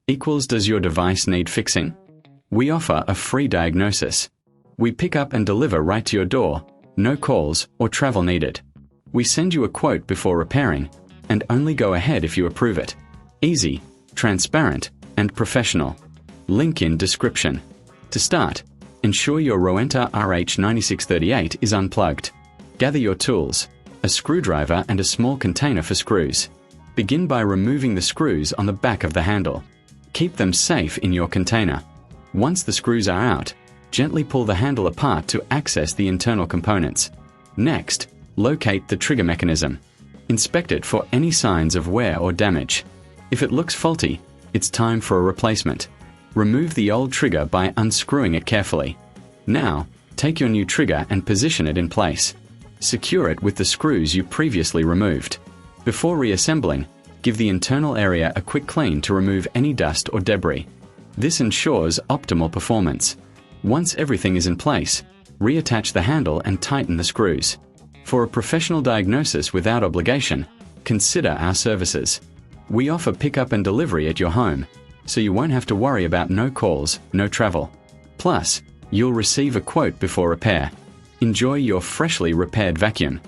equals does your device need fixing? We offer a free diagnosis. We pick up and deliver right to your door, no calls or travel needed. We send you a quote before repairing, and only go ahead if you approve it. Easy, transparent, and professional. Link in description. To start, ensure your Rowenta RH9638 is unplugged. Gather your tools, a screwdriver and a small container for screws. Begin by removing the screws on the back of the handle. Keep them safe in your container. Once the screws are out, gently pull the handle apart to access the internal components. Next, locate the trigger mechanism. Inspect it for any signs of wear or damage. If it looks faulty, it's time for a replacement. Remove the old trigger by unscrewing it carefully. Now, take your new trigger and position it in place. Secure it with the screws you previously removed. Before reassembling, give the internal area a quick clean to remove any dust or debris. This ensures optimal performance. Once everything is in place, reattach the handle and tighten the screws. For a professional diagnosis without obligation, consider our services. We offer pickup and delivery at your home, so you won't have to worry about no calls, no travel. Plus, you'll receive a quote before repair. Enjoy your freshly repaired vacuum.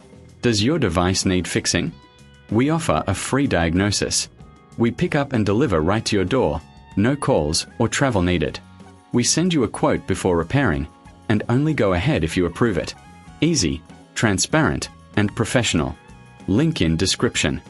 Does your device need fixing? We offer a free diagnosis. We pick up and deliver right to your door, no calls or travel needed. We send you a quote before repairing, and only go ahead if you approve it. Easy, transparent, and professional. Link in description.